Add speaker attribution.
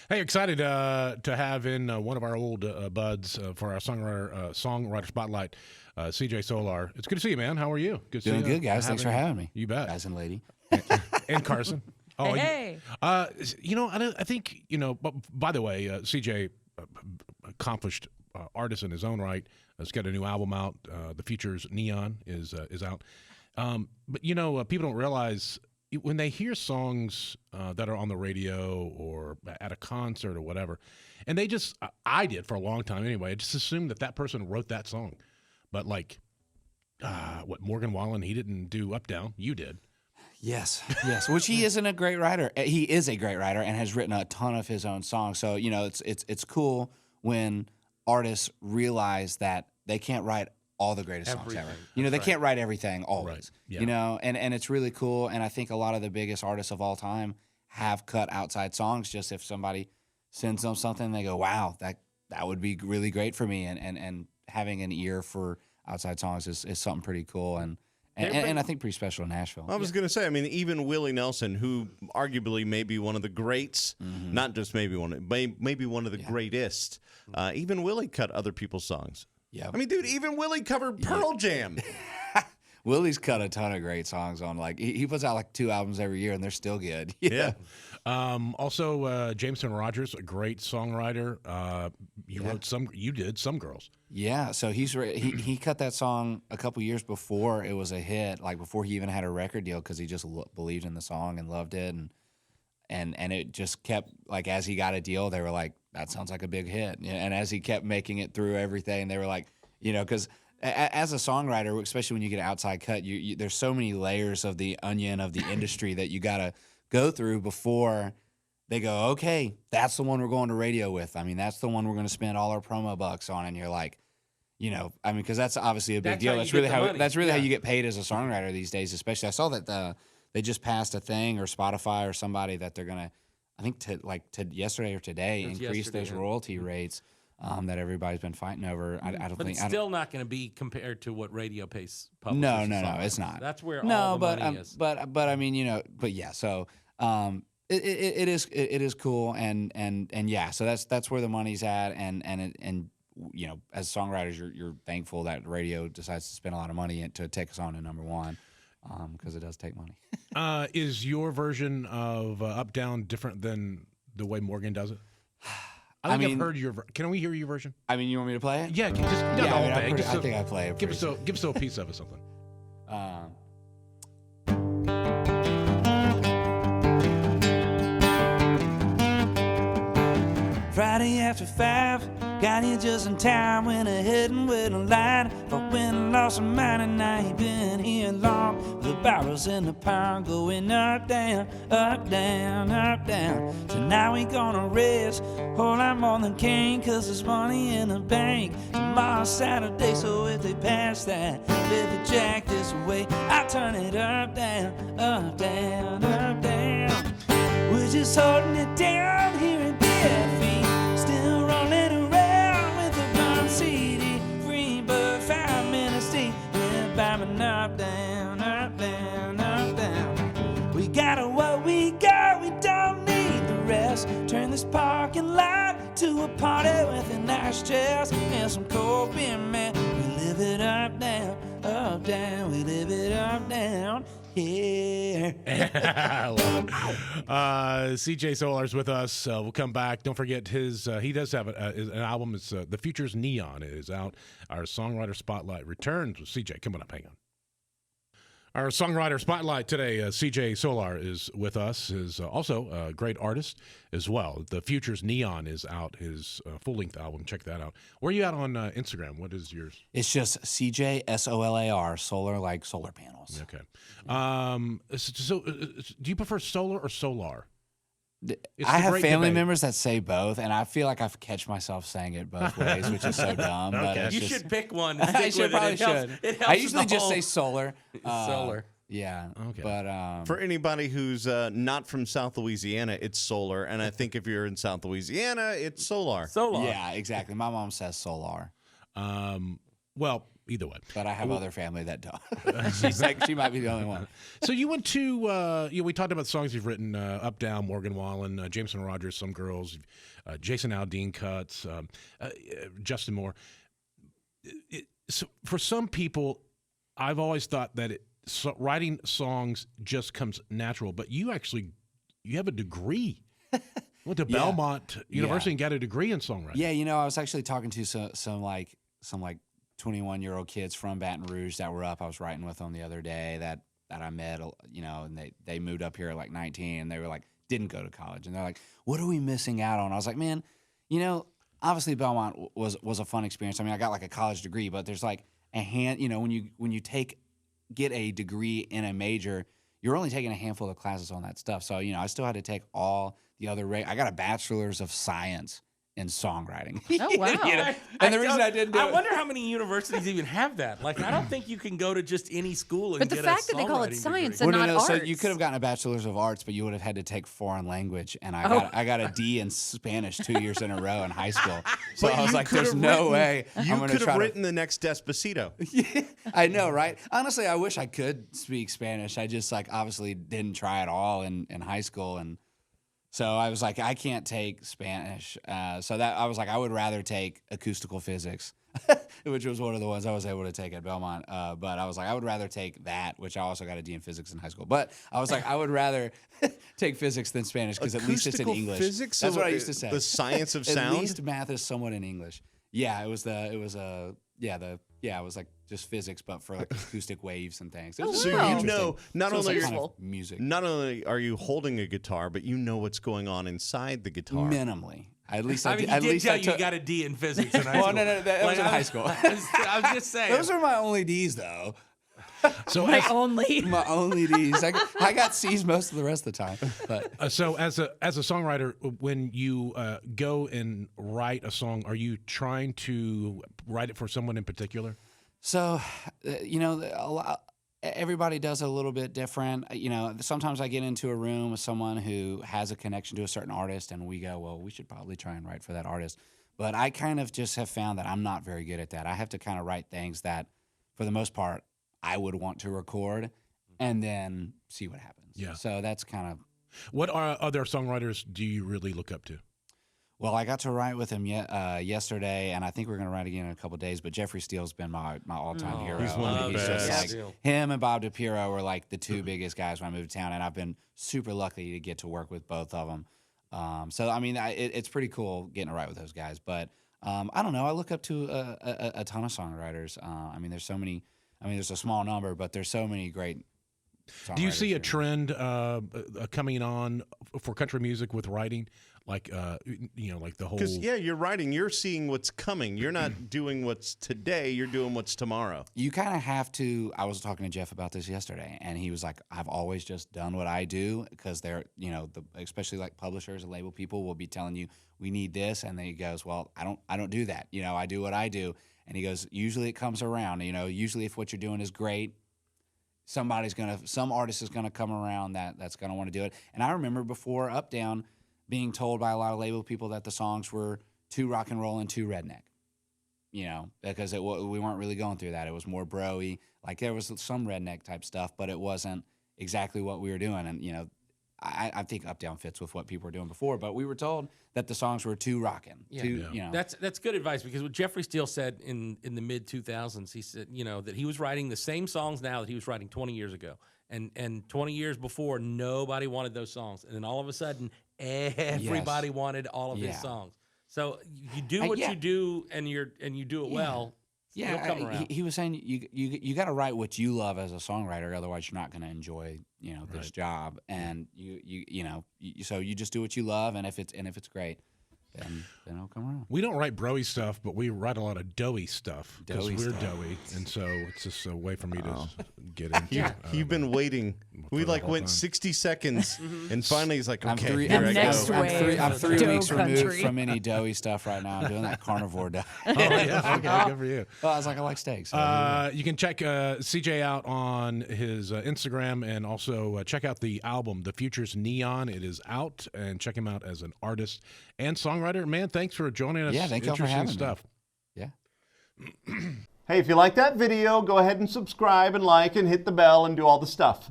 Speaker 1: Hey, excited to have in one of our old buds for our songwriter spotlight, CJ Solar. It's good to see you, man. How are you? Good to
Speaker 2: Doing
Speaker 1: see you.
Speaker 2: good, guys. Thanks for having me.
Speaker 1: You bet.
Speaker 2: Guys and lady.
Speaker 1: And Carson. Oh,
Speaker 3: Hey.
Speaker 1: I think, but by the way, CJ, accomplished artist in his own right, has got a new album out. The Future's Neon is out. But, people don't realize when they hear songs that are on the radio or at a concert or whatever, and they just, I did for a long time anyway, I just assumed that person wrote that song. But Morgan Wallen, he didn't do Up Down. You did.
Speaker 2: Yes. Which he isn't a great writer. He is a great writer and has written a ton of his own songs. So it's cool when artists realize that they can't write all the greatest songs ever. They can't write everything always.
Speaker 1: Right. Yeah.
Speaker 2: And it's really cool. And I think a lot of the biggest artists of all time have cut outside songs. Just if somebody sends them something, they go, "Wow, that would be really great for me." And having an ear for outside songs is something pretty cool. And I think pretty special in Nashville.
Speaker 4: I was going to say, even Willie Nelson, who arguably may be one of the greats, not just maybe one of the greatest, even Willie cut other people's songs.
Speaker 2: Yeah.
Speaker 4: Dude, even Willie covered Pearl Jam.
Speaker 2: Willie's cut a ton of great songs on, he puts out 2 albums every year, and they're still good.
Speaker 4: Yeah.
Speaker 1: Also, Jameson Rogers, a great songwriter. You did Some Girls.
Speaker 2: Yeah, so he cut that song a couple years before it was a hit, before he even had a record deal, because he just believed in the song and loved it, and it just kept, as he got a deal, they were like, that sounds like a big hit. And as he kept making it through everything, they were like, because as a songwriter, especially when you get an outside cut, there's so many layers of the onion of the industry that you got to go through before they go, okay, that's the one we're going to radio with. That's the one we're going to spend all our promo bucks on. And you're like, because that's obviously a big deal. That's really how you get paid as a songwriter these days, especially. I saw that they just passed a thing, or Spotify or somebody, that they're going to, I think to yesterday or today, increase those royalty rates that everybody's been fighting over.
Speaker 3: But it's still not going to be compared to what radio pays publishers.
Speaker 2: No, it's not.
Speaker 3: That's where all the money is.
Speaker 2: But yeah. So it is cool, and yeah. So that's where the money's at, and as songwriters, you're thankful that radio decides to spend a lot of money to take us on to number one. Because it does take money.
Speaker 1: Is your version of Up Down different than the way Morgan does it? I've heard your. Can we hear your version?
Speaker 2: You want me to play it?
Speaker 1: Yeah, just the whole thing.
Speaker 2: I think I play it.
Speaker 1: Give us a piece of it, something.
Speaker 5: Friday after 5, got here just in time when I heading with a line. But when I lost my mind and I ain't been here long. The barrels in the pond going up, down, up, down, up, down. So now we gonna rest, whole lot more than can, cause there's money in the bank. Tomorrow's Saturday, so if they pass that, if they jack this away, I turn it up, down, up, down, up, down. We're just holding it down here in BFE. Still rolling around with a bomb CD. Free bird, 5 minutes deep. We're bombing up, down, up, down, up, down. We got what we got, we don't need the rest. Turn this parking lot to a party with a nice chairs and some cold beer, man. We live it up, down, up, down. We live it up, down. Yeah.
Speaker 1: I love it. CJ Solar's with us. We'll come back. Don't forget he does have an album. It's The Future's Neon. It is out. Our Songwriter Spotlight returns with CJ. Come on up, hang on. Our Songwriter Spotlight today, CJ Solar is with us, is also a great artist as well. The Future's Neon is out, his full-length album. Check that out. Where are you at on Instagram? What is yours?
Speaker 2: It's just CJ SOLAR, solar like solar panels.
Speaker 1: Okay. Do you prefer solar or solar?
Speaker 2: I have family members that say both, and I feel like I catch myself saying it both ways, which is so dumb.
Speaker 1: Okay.
Speaker 2: But
Speaker 3: You should pick one. And
Speaker 2: I
Speaker 3: stick with
Speaker 2: probably
Speaker 3: it. It helps,
Speaker 2: should.
Speaker 3: it helps
Speaker 2: I usually
Speaker 3: with the
Speaker 2: just
Speaker 3: whole-
Speaker 2: say solar.
Speaker 3: Solar.
Speaker 2: Yeah.
Speaker 1: Okay.
Speaker 2: But
Speaker 4: For anybody who's not from South Louisiana, it's solar. And I think if you're in South Louisiana, it's solar.
Speaker 3: Solar.
Speaker 2: yeah, exactly. My mom says solar.
Speaker 1: Well, either way.
Speaker 2: But I have other family that don't. She's like, she might be the only one.
Speaker 1: So you went to, we talked about songs you've written, Up, Down, Morgan Wallen, Jameson Rogers, Some Girls, Jason Aldean cuts, Justin Moore. So for some people, I've always thought that writing songs just comes natural, but you have a degree. Went to Belmont University and got a degree in songwriting.
Speaker 2: Yeah, I was actually talking to some 21-year-old kids from Baton Rouge that were up. I was writing with them the other day that I met, and they moved up here at like 19, and they were like, didn't go to college. And they're like, what are we missing out on? I was like, man, obviously Belmont was a fun experience. I mean, I got like a college degree, but there's like a hand, when you get a degree in a major, you're only taking a handful of classes on that stuff. So, I still had to take all the other I got a bachelor's of science in songwriting.
Speaker 6: Oh, wow.
Speaker 2: And the reason I didn't do
Speaker 3: I
Speaker 2: it.
Speaker 3: wonder how many universities even have that. Like, I don't think you can go to just any school and
Speaker 6: But the
Speaker 3: get
Speaker 6: fact
Speaker 3: a
Speaker 6: that they call it
Speaker 3: songwriting
Speaker 6: science
Speaker 3: degree.
Speaker 6: and not
Speaker 2: So
Speaker 6: arts.
Speaker 2: you could have gotten a bachelor's of arts, but you would have had to take foreign language, and I got a D in Spanish 2 years in a row in high school. So
Speaker 4: But
Speaker 2: I was
Speaker 4: you
Speaker 2: like,
Speaker 4: could
Speaker 2: "There's
Speaker 4: have
Speaker 2: no
Speaker 4: written-
Speaker 2: way
Speaker 4: You
Speaker 2: I'm going to
Speaker 4: could
Speaker 2: try
Speaker 4: have
Speaker 2: to."
Speaker 4: written the next Despacito.
Speaker 2: I know, right? Honestly, I wish I could speak Spanish. I just obviously didn't try at all in high school, and so I was like, I can't take Spanish. So that I was like, I would rather take acoustical physics, which was one of the ones I was able to take at Belmont. But I was like, I would rather take that, which I also got a D in physics in high school. But I was like, I would rather take physics than Spanish because at least it's in
Speaker 4: Acoustical
Speaker 2: English.
Speaker 4: physics?
Speaker 2: That's
Speaker 4: So
Speaker 2: what I used to say.
Speaker 4: the science of
Speaker 2: At
Speaker 4: sound?
Speaker 2: least math is somewhat in English. Yeah, it was like just physics, but for like acoustic waves and things. It was
Speaker 4: So
Speaker 6: Wow.
Speaker 4: you
Speaker 2: interesting.
Speaker 4: know, not
Speaker 2: So it's
Speaker 4: only
Speaker 2: like kind of
Speaker 6: useful.
Speaker 2: music,
Speaker 4: not only are you holding a guitar, but you know what's going on inside the guitar.
Speaker 2: minimally. At least
Speaker 3: I mean,
Speaker 2: at
Speaker 3: he did
Speaker 2: least
Speaker 3: tell
Speaker 2: I
Speaker 3: you
Speaker 2: took.
Speaker 3: got a D in physics in high
Speaker 2: Well,
Speaker 3: school.
Speaker 2: no, that was in
Speaker 3: I
Speaker 2: high school.
Speaker 3: I was just saying.
Speaker 2: Those are my only D's, though.
Speaker 1: So
Speaker 6: My only.
Speaker 2: My only D's. I got C's most of the rest of the time. But
Speaker 1: So as a songwriter, when you go and write a song, are you trying to write it for someone in particular?
Speaker 2: so, everybody does it a little bit different. Sometimes I get into a room with someone who has a connection to a certain artist, and we go, well, we should probably try and write for that artist. But I kind of just have found that I'm not very good at that. I have to kind of write things that, for the most part, I would want to record and then see what happens.
Speaker 1: Yeah.
Speaker 2: So that's kind of.
Speaker 1: What other songwriters do you really look up to?
Speaker 2: Well, I got to write with him yesterday, and I think we're going to write again in a couple of days. But Jeffrey Steele's been my all-time hero.
Speaker 4: He's one of the
Speaker 2: He's just
Speaker 4: best.
Speaker 2: like him and Bob DiPiero were like the two biggest guys when I moved to town, and I've been super lucky to get to work with both of them. So I mean, it's pretty cool getting to write with those guys. But I don't know. I look up to a ton of songwriters. I mean, there's so many. I mean, there's a small number, but there's so many great.
Speaker 1: Do you
Speaker 2: songwriters
Speaker 1: see a
Speaker 2: here.
Speaker 1: trend coming on for country music with writing, like like the whole?
Speaker 4: Because you're writing. You're seeing what's coming. You're not doing what's today. You're doing what's tomorrow.
Speaker 2: You kind of have to. I was talking to Jeff about this yesterday, and he was like, "I've always just done what I do because they're, especially like publishers and label people will be telling you we need this," and then he goes, "Well, I don't do that. I do what I do." And he goes, "Usually it comes around. Usually if what you're doing is great, some artist is gonna come around that's gonna want to do it." And I remember before Up Down being told by a lot of label people that the songs were too rock and roll and too redneck. Because we weren't really going through that. It was more bro-y. Like there was some redneck type stuff, but it wasn't exactly what we were doing. And I think Up Down fits with what people were doing before. But we were told that the songs were too rockin'.
Speaker 3: That's good advice because what Jeffrey Steele said in the mid 2000s, he said that he was writing the same songs now that he was writing 20 years ago, and 20 years before nobody wanted those songs, and then all of a sudden everybody wanted all of his songs. So you do what you do, and you do it well.
Speaker 2: Yeah,
Speaker 3: It'll come around.
Speaker 2: he was saying you got to write what you love as a songwriter, otherwise you're not going to enjoy this job. And so you just do what you love, and if it's great, then it'll come around.
Speaker 1: We don't write broy stuff, but we write a lot of doughy stuff because
Speaker 2: Doughy
Speaker 1: we're
Speaker 2: stuff.
Speaker 1: doughy, and so it's just a way for me to get into.
Speaker 4: You've been waiting. We
Speaker 1: the
Speaker 4: like
Speaker 1: whole
Speaker 4: went
Speaker 1: time.
Speaker 4: 60 seconds, and finally he's like,
Speaker 2: I'm
Speaker 4: "Okay,
Speaker 2: three,
Speaker 4: here
Speaker 6: And
Speaker 4: I
Speaker 6: next
Speaker 4: go."
Speaker 6: wave.
Speaker 2: I'm 3
Speaker 6: Dough
Speaker 2: weeks removed
Speaker 6: country.
Speaker 2: from any doughy stuff right now. I'm doing that carnivore dough.
Speaker 1: Oh yeah, okay, good for you.
Speaker 2: Well, I was like, I like steak. So
Speaker 1: You can check CJ out on his Instagram and also check out the album, The Future's Neon. It is out, and check him out as an artist and songwriter. Man, thanks for joining us.
Speaker 2: Yeah, thank y'all for
Speaker 1: Interesting
Speaker 2: having me.
Speaker 1: stuff.
Speaker 2: yeah.
Speaker 6: Hey, if you like that video, go ahead and subscribe and like and hit the bell and do all the stuff.